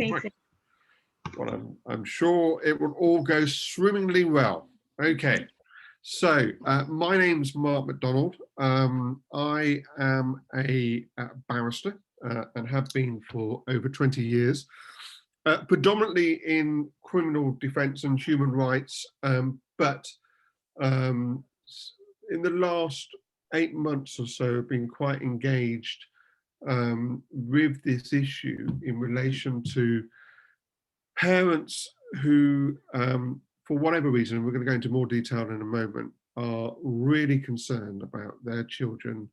Amazing. Well, I'm sure it will all go swimmingly well. Okay, so my name's Mark McDonald. I am a barrister and have been for over 20 years, predominantly in criminal defence and human rights, but in the last 8 months or so, I've been quite engaged with this issue in relation to parents who, for whatever reason, we're going to go into more detail in a moment, are really concerned about their children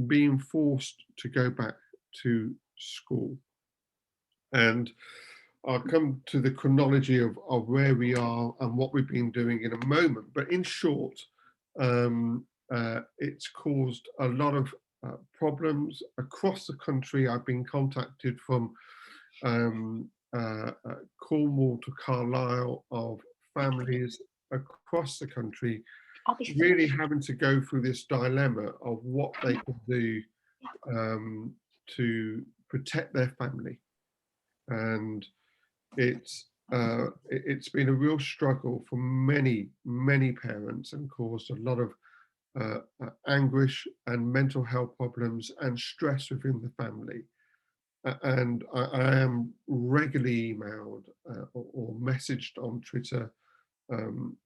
being forced to go back to school. And I'll come to the chronology of where we are and what we've been doing in a moment. But in short, it's caused a lot of problems across the country. I've been contacted from Cornwall to Carlisle of families across the country really having to go through this dilemma of what they can do to protect their family. And it's been a real struggle for many parents and caused a lot of anguish and mental health problems and stress within the family. And I am regularly emailed or messaged on Twitter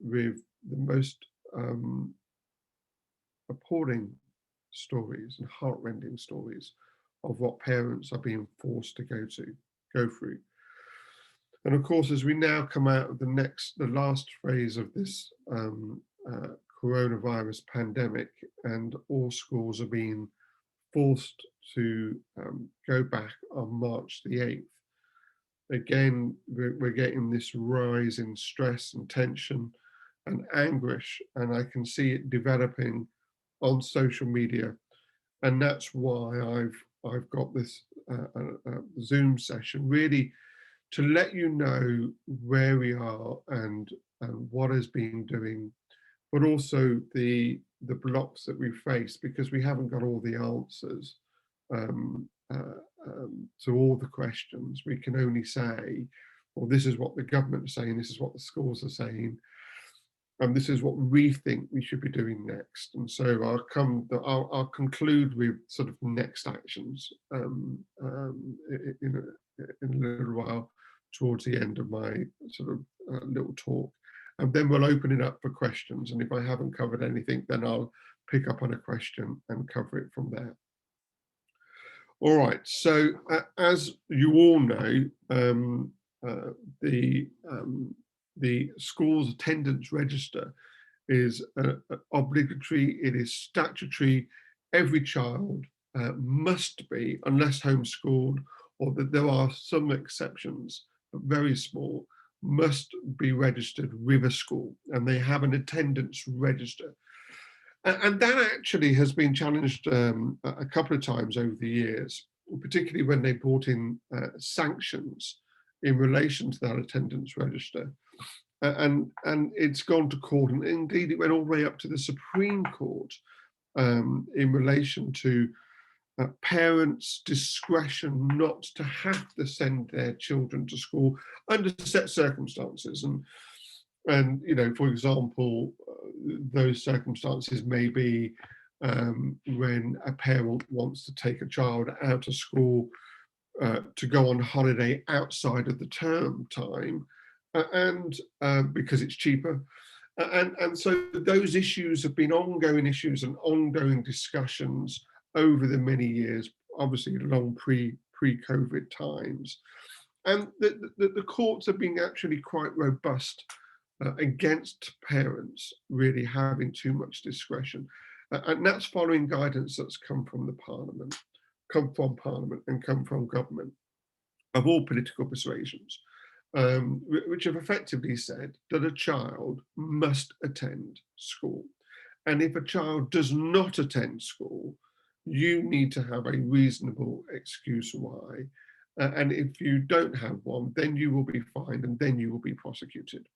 with the most appalling stories and heartrending stories of what parents are being forced to go through. And of course, as we now come out of the last phase of this coronavirus pandemic, and all schools are being forced to go back on March the 8th. Again, we're getting this rise in stress and tension and anguish, and I can see it developing on social media. And that's why I've got this Zoom session, really to let you know where we are and what is being doing, but also the blocks that we face, because we haven't got all the answers to all the questions. We can only say, well, this is what the government is saying, this is what the schools are saying, and this is what we think we should be doing next. And so I'll conclude with sort of next actions in a little while towards the end of my sort of little talk. And then we'll open it up for questions. And if I haven't covered anything, then I'll pick up on a question and cover it from there. All right, so as you all know, the school's attendance register is obligatory, it is statutory. Every child must be, unless homeschooled, or that there are some exceptions, but very small, must be registered with a school, and they have an attendance register. And that actually has been challenged a couple of times over the years, particularly when they brought in sanctions in relation to that attendance register. And it's gone to court, and indeed it went all the way up to the Supreme Court in relation to parents' discretion not to have to send their children to school under set circumstances. And you know, for example, those circumstances may be when a parent wants to take a child out of school to go on holiday outside of the term time, and because it's cheaper. And so those issues have been ongoing issues and ongoing discussions over the many years, obviously long pre-COVID times. And the courts have been actually quite robust against parents really having too much discretion. And that's following guidance that's come from Parliament and come from government of all political persuasions, which have effectively said that a child must attend school. And if a child does not attend school, you need to have a reasonable excuse why. And if you don't have one, then you will be fined and then you will be prosecuted.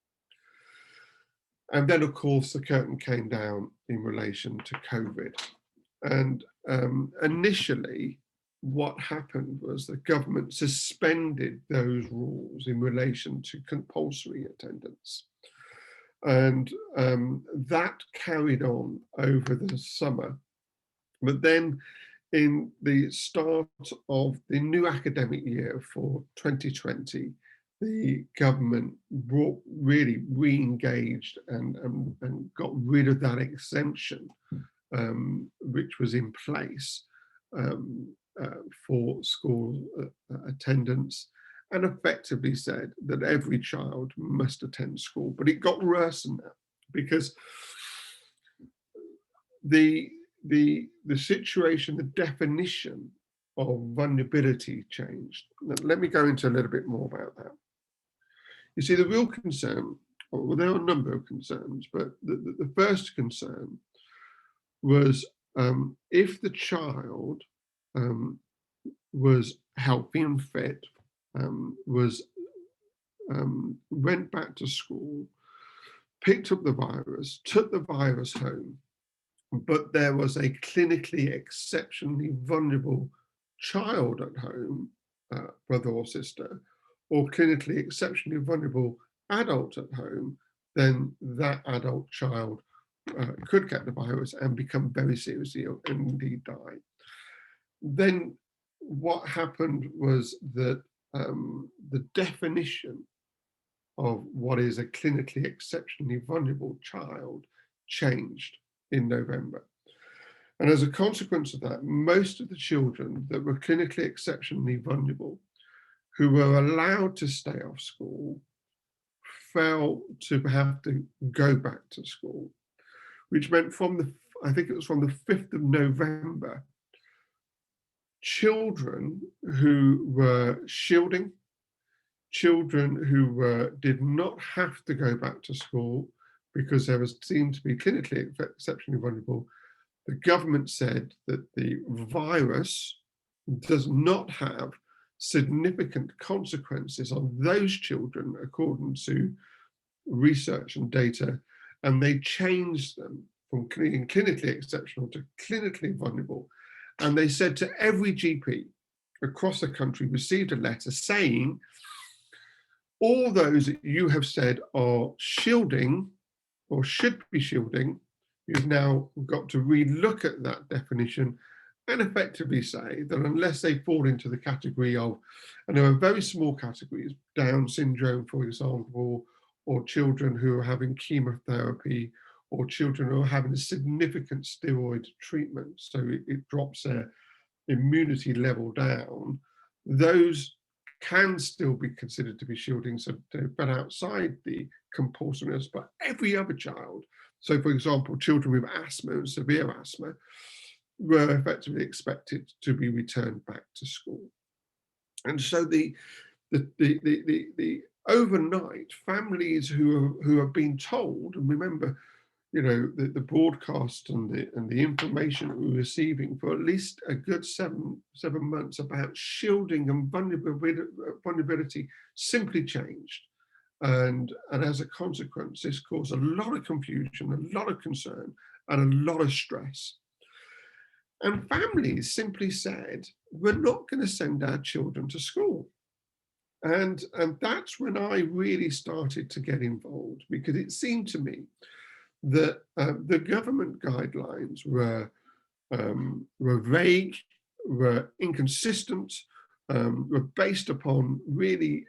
And then, of course, the curtain came down in relation to COVID. And initially, what happened was the government suspended those rules in relation to compulsory attendance. And that carried on over the summer. But then in the start of the new academic year for 2020, the government really re-engaged and got rid of that exemption, which was in place for school attendance, and effectively said that every child must attend school. But it got worse than that, because the situation, the definition of vulnerability changed. Let me go into a little bit more about that. You see, the real concern, well, there are a number of concerns, but the first concern was if the child was healthy and fit, went back to school, picked up the virus, took the virus home, but there was a clinically exceptionally vulnerable child at home, brother or sister, or clinically exceptionally vulnerable adult at home, then that adult child could get the virus and become very seriously ill and indeed die. Then what happened was that the definition of what is a clinically exceptionally vulnerable child changed in November. And as a consequence of that, most of the children that were clinically exceptionally vulnerable, who were allowed to stay off school, fell to have to go back to school, which meant I think it was from the 5th of November, children who were shielding, children who did not have to go back to school because there seemed to be clinically exceptionally vulnerable, the government said that the virus does not have significant consequences on those children according to research and data, and they changed them from clinically exceptional to clinically vulnerable. And they said to every GP across the country received a letter saying, all those that you have said are shielding or should be shielding, you've now got to relook at that definition and effectively say that unless they fall into the category of, and there are very small categories, Down syndrome, for example, or children who are having chemotherapy, or children who are having a significant steroid treatment, so it drops their immunity level down, those can still be considered to be shielding, so but outside the compulsoriness. But every other child, so for example, children with asthma and severe asthma, were effectively expected to be returned back to school. And so the overnight, families who have been told, and remember, you know, the broadcast and the information that we're receiving for at least a good seven months about shielding and vulnerability simply changed. And as a consequence, this caused a lot of confusion, a lot of concern, and a lot of stress. And families simply said, we're not going to send our children to school. And that's when I really started to get involved, because it seemed to me that the government guidelines were vague, were inconsistent, were based upon really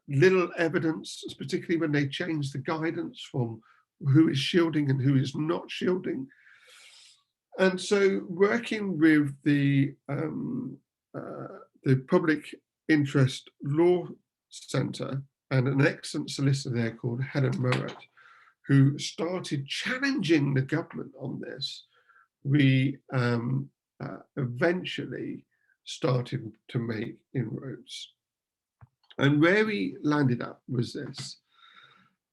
little evidence, particularly when they changed the guidance from who is shielding and who is not shielding. And so working with the Public Interest Law Centre and an excellent solicitor there called Helen Murrett, who started challenging the government on this, we eventually started to make inroads. And where we landed up was this,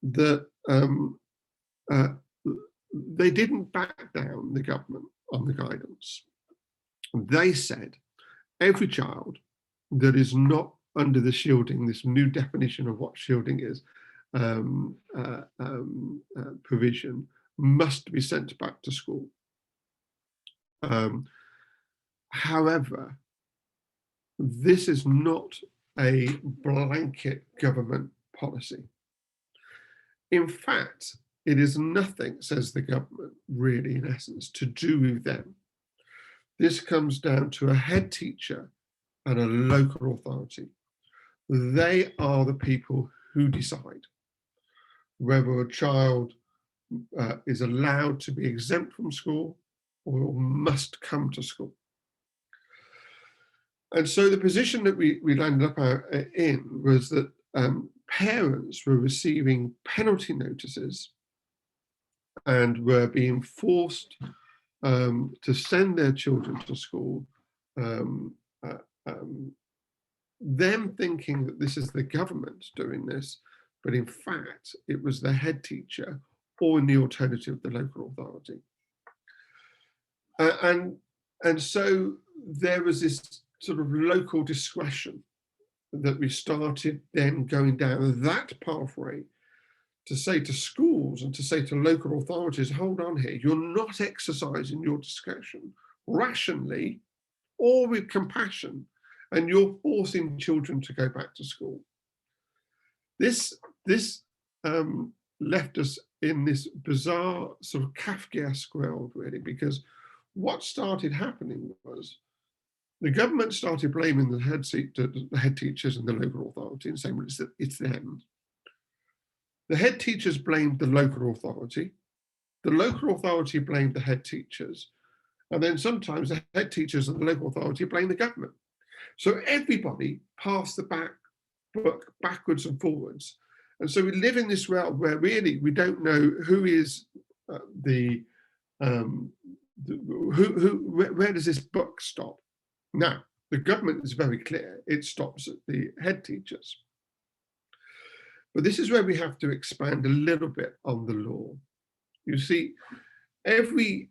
that they didn't back down, the government, on the guidance. They said every child that is not under the shielding, this new definition of what shielding is, provision, must be sent back to school. However, this is not a blanket government policy. In fact, it is nothing, says the government, really, in essence, to do with them. This comes down to a head teacher and a local authority. They are the people who decide whether a child is allowed to be exempt from school or must come to school. And so the position that we landed up in was that parents were receiving penalty notices and were being forced to send their children to school, them thinking that this is the government doing this, but in fact, it was the head teacher, or in the alternative, the local authority. And so there was this sort of local discretion that we started then going down that pathway to say to schools and to say to local authorities, hold on here, you're not exercising your discretion rationally or with compassion, and you're forcing children to go back to school. This left us in this bizarre sort of Kafkaesque world, really, because what started happening was the government started blaming the head teachers and the local authority and saying, well, it's them. The head teachers blamed the local authority. The local authority blamed the head teachers. And then sometimes the head teachers and the local authority blamed the government. So everybody passed the buck backwards and forwards. And so we live in this world where really we don't know who is where does this buck stop? Now, the government is very clear. It stops at the head teachers. But this is where we have to expand a little bit on the law. You see, every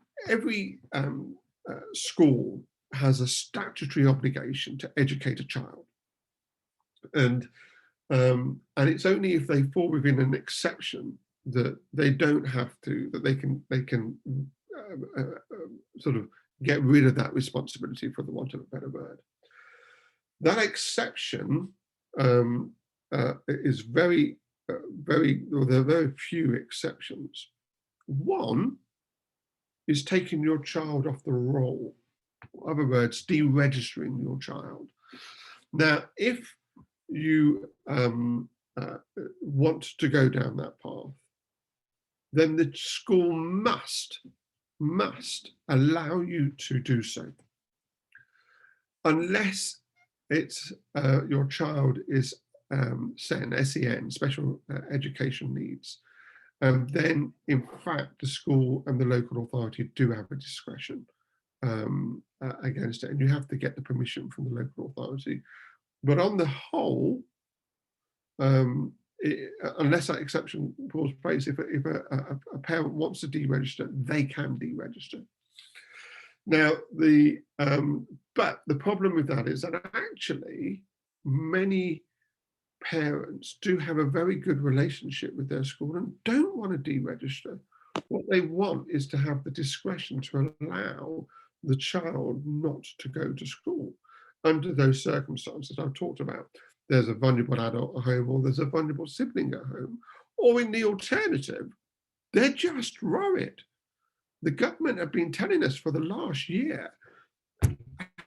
school has a statutory obligation to educate a child, and it's only if they fall within an exception that they don't have to, that they can sort of get rid of that responsibility, for the want of a better word. That exception is very, there are very few exceptions. One is taking your child off the roll. In other words, deregistering your child. Now, if you want to go down that path, then the school must allow you to do so, unless it's your child is SEN, SEN, special education needs. Then, in fact, the school and the local authority do have a discretion against it, and you have to get the permission from the local authority. But on the whole, unless that exception falls place, if a parent wants to deregister, they can deregister. Now, but the problem with that is that actually many parents do have a very good relationship with their school and don't want to deregister. What they want is to have the discretion to allow the child not to go to school under those circumstances I've talked about. There's a vulnerable adult at home, or there's a vulnerable sibling at home, or in the alternative, they're just worried. The government have been telling us for the last year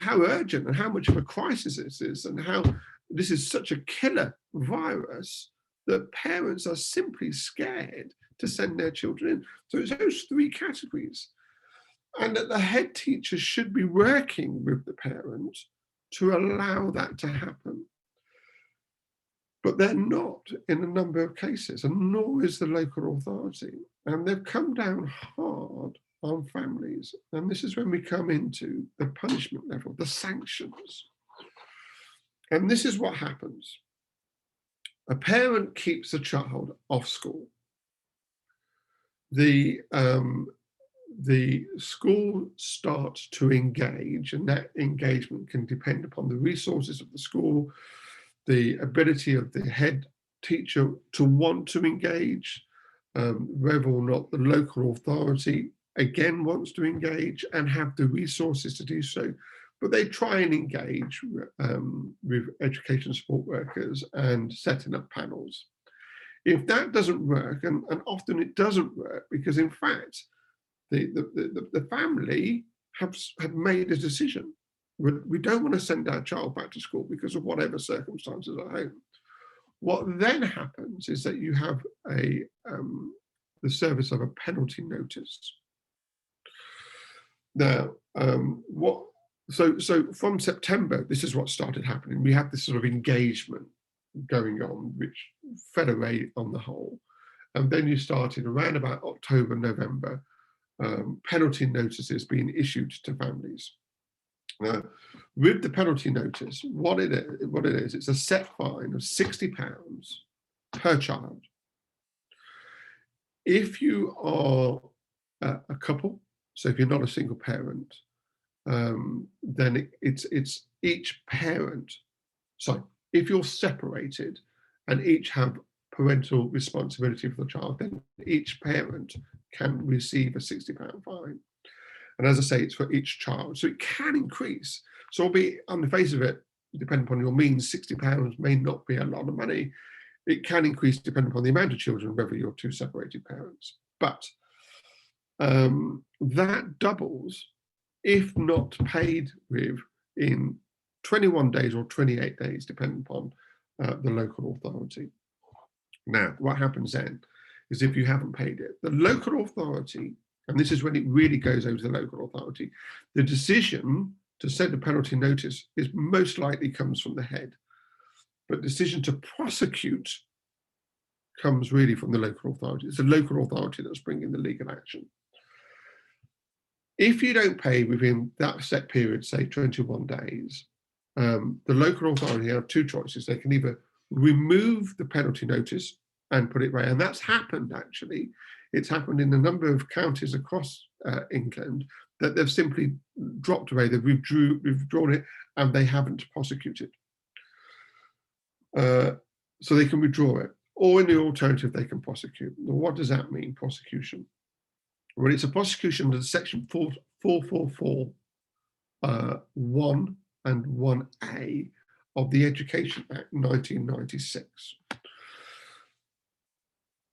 how urgent and how much of a crisis this is, and how this is such a killer virus that parents are simply scared to send their children in. So it's those three categories. And that the head teacher should be working with the parent to allow that to happen. But they're not in a number of cases, and nor is the local authority. And they've come down hard on families. And this is when we come into the punishment level, the sanctions. And this is what happens. A parent keeps a child off school. The school starts to engage, and that engagement can depend upon the resources of the school, the ability of the head teacher to want to engage, whether or not the local authority again wants to engage and have the resources to do so. but they try and engage with education support workers and setting up panels. If that doesn't work, and often it doesn't work, because in fact, the family have made a decision. We don't want to send our child back to school because of whatever circumstances at home. What then happens is that you have the service of a penalty notice. Now, so from September, this is what started happening. We have this sort of engagement going on, which fed away on the whole. And then you started around about October, November, penalty notices being issued to families. With the penalty notice, what it is, it's a set fine of £60 per child. If you are a couple, so if you're not a single parent, then it's each parent. So if you're separated and each have parental responsibility for the child, then each parent can receive a £60 fine. And as I say, it's for each child. So it can increase. So albeit on the face of it, depending upon your means, £60 may not be a lot of money. It can increase depending upon the amount of children, whether you're two separated parents. But that doubles if not paid in 21 days or 28 days, depending upon the local authority. Now, what happens then is if you haven't paid it, the local authority, and this is when it really goes over to the local authority, the decision to send a penalty notice is most likely comes from the head, but decision to prosecute comes really from the local authority. It's the local authority that's bringing the legal action. If you don't pay within that set period, say 21 days, the local authority have two choices. They can either remove the penalty notice and put it away, and that's happened actually. It's happened in a number of counties across England that they've simply dropped away, they've withdrawn it, and they haven't prosecuted. So they can withdraw it, or in the alternative, they can prosecute. Now, what does that mean, prosecution? Well, it's a prosecution under section 444 1 and 1A of the Education Act 1996.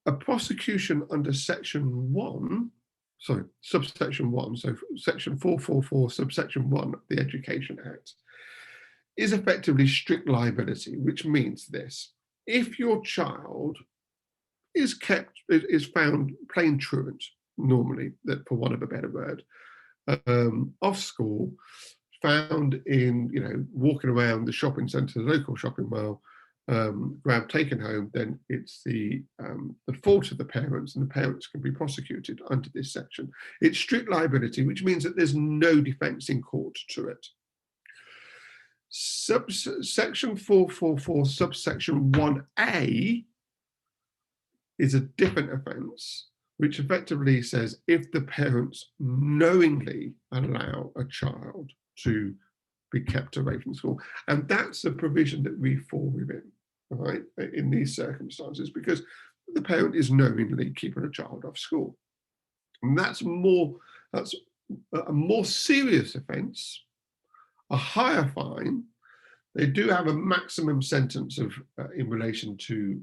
A prosecution under section 1, sorry, subsection 1, so section 444, subsection 1 of the Education Act, is effectively strict liability, which means this: if your child is found plain truant, normally, that for want of a better word, off school, found in, walking around the shopping centre, the local shopping mall, taken home, then it's the fault of the parents, and the parents can be prosecuted under this section. It's strict liability, which means that there's no defence in court to it. Section 444, subsection 1A is a different offence, which effectively says if the parents knowingly allow a child to be kept away from school. And that's a provision that we fall within, right, in these circumstances, because the parent is knowingly keeping a child off school. And that's a more serious offence, a higher fine. They do have a maximum sentence of in relation to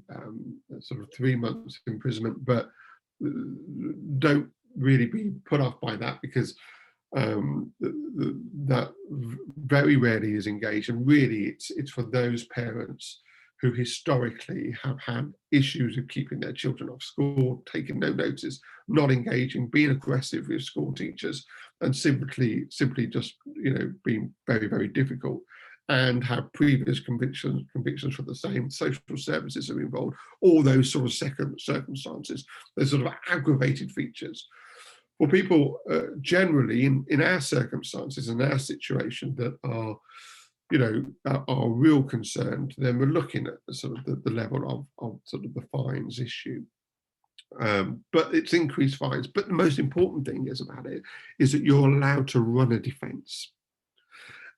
sort of 3 months imprisonment, but don't really be put off by that, because that very rarely is engaged, and really it's for those parents who historically have had issues of keeping their children off school, taking no notice, not engaging, being aggressive with school teachers, and simply just being very, very difficult, and have previous convictions for the same. Social services are involved, all those sort of second circumstances, those sort of aggravated features. For people generally in our circumstances, in our situation, that are real concerned, then we're looking at sort of the level of sort of the fines issue. But it's increased fines. But the most important thing about it is that you're allowed to run a defence.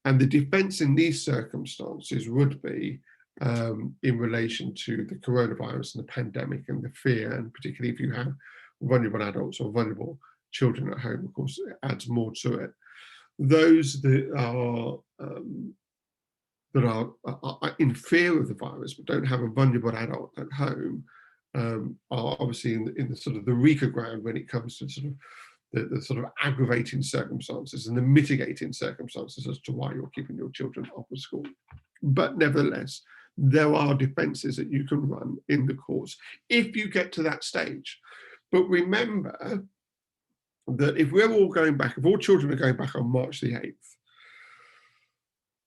And the defence in these circumstances would be in relation to the coronavirus and the pandemic and the fear, and particularly if you have vulnerable adults or vulnerable children at home, of course, it adds more to it. Those that are in fear of the virus but don't have a vulnerable adult at home are obviously in the sort of the weaker ground when it comes to sort of the sort of aggravating circumstances and the mitigating circumstances as to why you're keeping your children off of school. But nevertheless, there are defences that you can run in the courts if you get to that stage. But remember that if we're all going back, if all children are going back on March the 8th,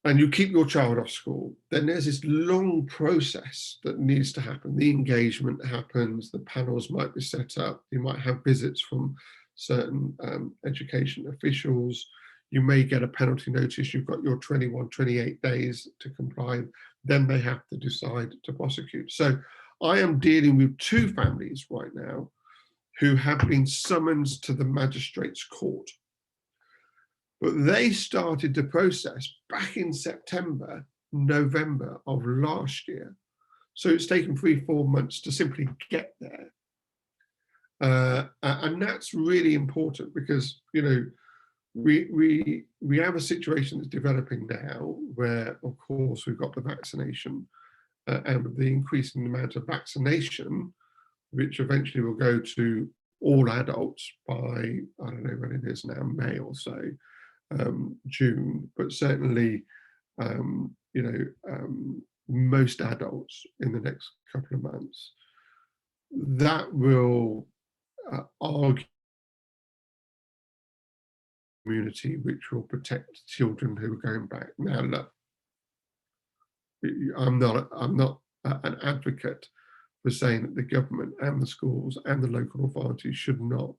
and you keep your child off school, then there's this long process that needs to happen. The engagement happens, the panels might be set up, you might have visits from certain education officials, you may get a penalty notice, you've got your 21, 28 days to comply, then they have to decide to prosecute. So I am dealing with 2 families right now who have been summoned to the magistrate's court. But they started the process back in September, November of last year. So it's taken 3-4 months to simply get there. And that's really important because, you know, we have a situation that's developing now where, of course, we've got the vaccination and with the increasing amount of vaccination, which eventually will go to all adults by, I don't know when it is now, May or so. June, but certainly, most adults in the next couple of months, that will argue community which will protect children who are going back. Now, look, I'm not an advocate for saying that the government and the schools and the local authorities should not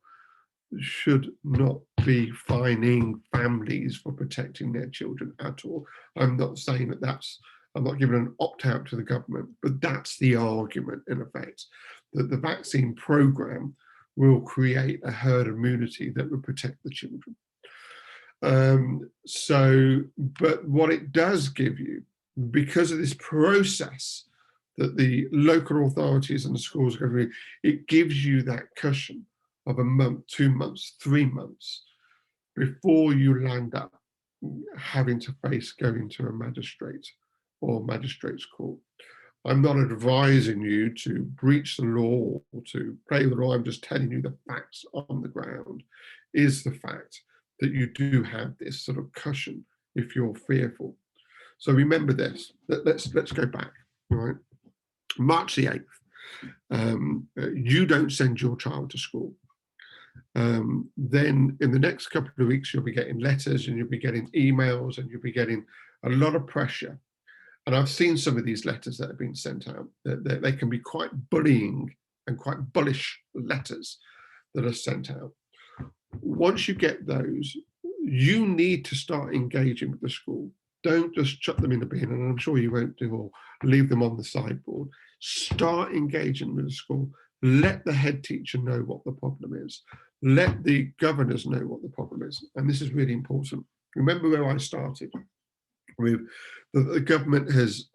be fining families for protecting their children at all. I'm not saying that I'm not giving an opt-out to the government, but that's the argument in effect, that the vaccine program will create a herd immunity that will protect the children. But what it does give you, because of this process that the local authorities and the schools are going to do, it gives you that cushion of a month, 2 months, 3 months before you land up having to face going to a magistrate or magistrate's court. I'm not advising you to breach the law or to play the law. I'm just telling you the facts on the ground is the fact that you do have this sort of cushion if you're fearful. So remember this. Let's go back. Right, March the 8th. You don't send your child to school. Then in the next couple of weeks, you'll be getting letters and you'll be getting emails and you'll be getting a lot of pressure. And I've seen some of these letters that have been sent out. They can be quite bullying and quite bullish letters that are sent out. Once you get those, you need to start engaging with the school. Don't just chuck them in the bin, and I'm sure you won't do, or leave them on the sideboard. Start engaging with the school. Let the head teacher know what the problem is. Let the governors know what the problem is. And this is really important. Remember where I started with the government has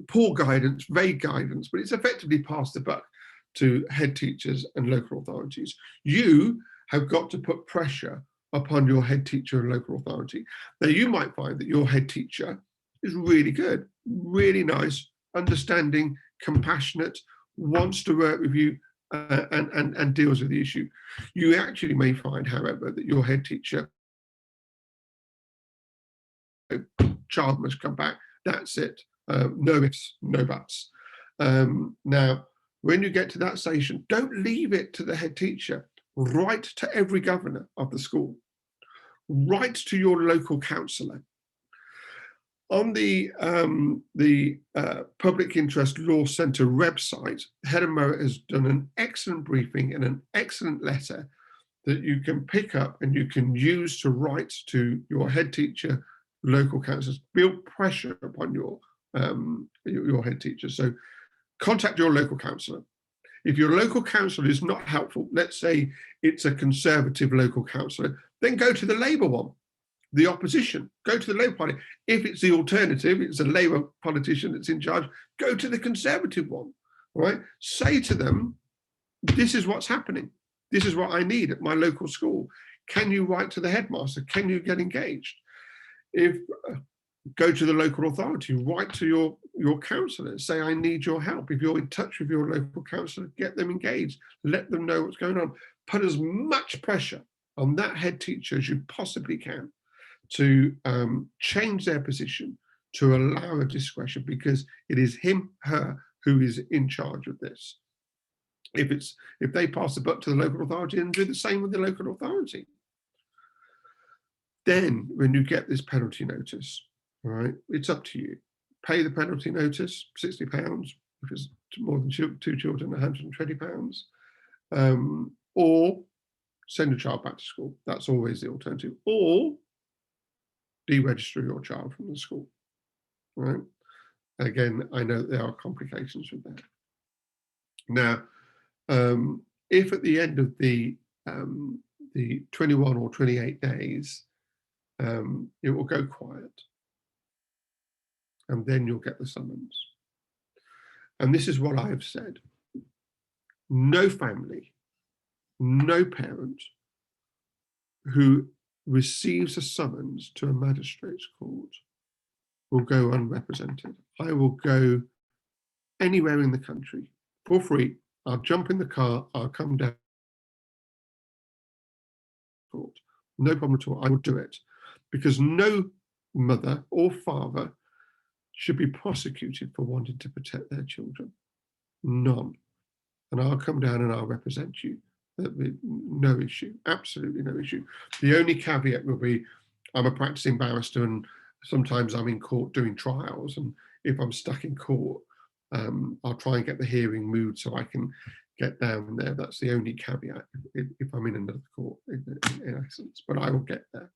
poor guidance, vague guidance, but it's effectively passed the buck to head teachers and local authorities. You have got to put pressure upon your head teacher and local authority. Now, you might find that your head teacher is really good, really nice, understanding, compassionate, wants to work with you and deals with the issue. You actually may find, however, that your head teacher, child must come back, that's it, no ifs, no buts. Now, when you get to that station, don't leave it to the head teacher. Write to every governor of the school. Write to your local councillor. On the Public Interest Law Centre website, Helen Murray has done an excellent briefing and an excellent letter that you can pick up and you can use to write to your head teacher, local councillors, build pressure upon your head teacher. So contact your local councillor. If your local councillor is not helpful, let's say it's a Conservative local councillor, then go to the Labour one, the opposition, go to the Labour Party. If it's the alternative, it's a Labour politician that's in charge, go to the Conservative one, right? Say to them, this is what's happening. This is what I need at my local school. Can you write to the headmaster? Can you get engaged? If go to the local authority, write to your counsellor, say, I need your help. If you're in touch with your local counsellor, get them engaged, let them know what's going on. Put as much pressure on that head teacher as you possibly can to change their position, to allow a discretion, because it is him, her, who is in charge of this. If they pass the buck to the local authority, and do the same with the local authority. Then when you get this penalty notice, all right, it's up to you. Pay the penalty notice, £60, if it's more than two children, £120, or send a child back to school. That's always the alternative. Or deregister your child from the school, right? Again, I know there are complications with that. Now, if at the end of the 21 or 28 days, it will go quiet, and then you'll get the summons. And this is what I have said. No family, no parent who receives a summons to a magistrate's court will go unrepresented. I will go anywhere in the country for free. I'll jump in the car, I'll come down to court. No problem at all. I will do it, because no mother or father should be prosecuted for wanting to protect their children. None. And I'll come down and I'll represent you. No issue, absolutely no issue. The only caveat will be, I'm a practicing barrister and sometimes I'm in court doing trials, and if I'm stuck in court, I'll try and get the hearing moved so I can get down there. That's the only caveat if I'm in another court, in essence, but I will get there.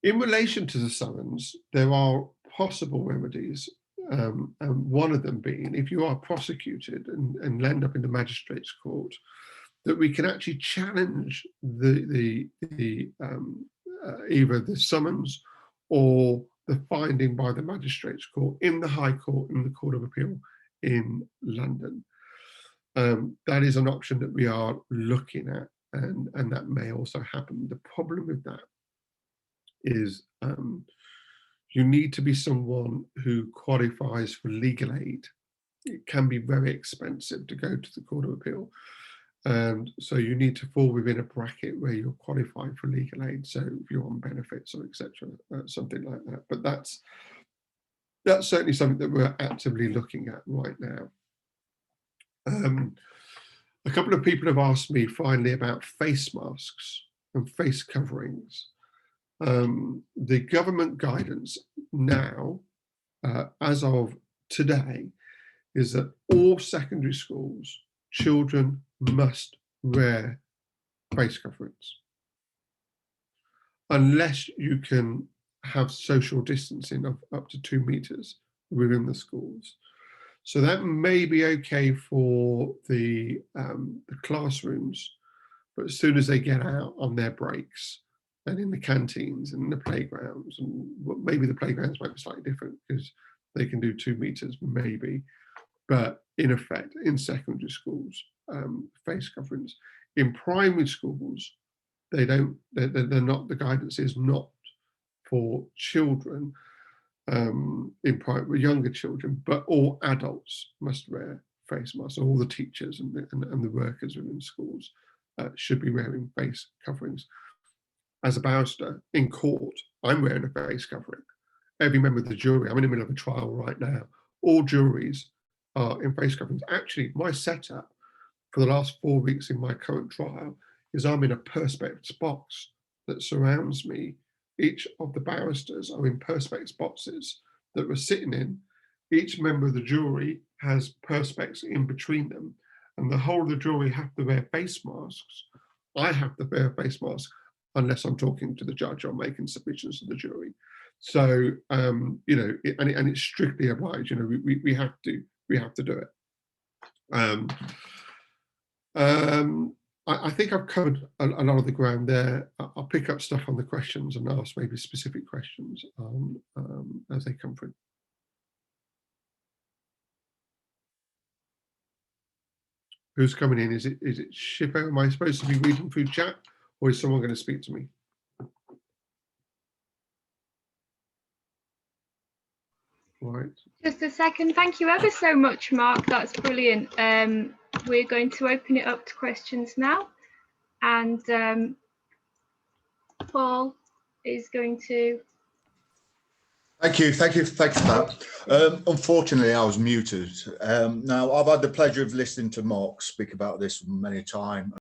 In relation to the summons, there are possible remedies, and one of them being, if you are prosecuted and end up in the magistrate's court, that we can actually challenge either the summons or the finding by the magistrate's court in the High Court, in the Court of Appeal in London. That is an option that we are looking at, and that may also happen. The problem with that is you need to be someone who qualifies for legal aid. It can be very expensive to go to the Court of Appeal. And so you need to fall within a bracket where you're qualified for legal aid. So if you're on benefits or etc., something like that. But that's certainly something that we're actively looking at right now. A couple of people have asked me finally about face masks and face coverings. The government guidance now, as of today, is that all secondary schools, children must wear face coverings, unless you can have social distancing of up to 2 meters within the schools. So that may be okay for the classrooms, but as soon as they get out on their breaks and in the canteens and in the playgrounds, and maybe the playgrounds might be slightly different because they can do 2 meters maybe, but in effect, in secondary schools, face coverings. In primary schools, they're not, the guidance is not for children, in primary, younger children, but all adults must wear face masks. All the teachers and the workers within schools should be wearing face coverings. As a barrister in court, I'm wearing a face covering. Every member of the jury, I'm in the middle of a trial right now, all juries are in face coverings. Actually, my setup for the last 4 weeks in my current trial is I'm in a perspex box that surrounds me. Each of the barristers are in perspex boxes that we're sitting in. Each member of the jury has perspex in between them, and the whole of the jury have to wear face masks. I have to wear a face mask unless I'm talking to the judge or making submissions to the jury. So, and it's strictly obliged. We have to do it. I think I've covered a lot of the ground there. I'll pick up stuff on the questions and ask maybe specific questions as they come through. Who's coming in? Is it Shippo? Am I supposed to be reading through chat, or is someone going to speak to me? Right. Just a second. Thank you ever so much, Mark. That's brilliant. We're going to open it up to questions now, and Paul is going to. Thank you for that. Unfortunately, I was muted. Now, I've had the pleasure of listening to Mark speak about this many times.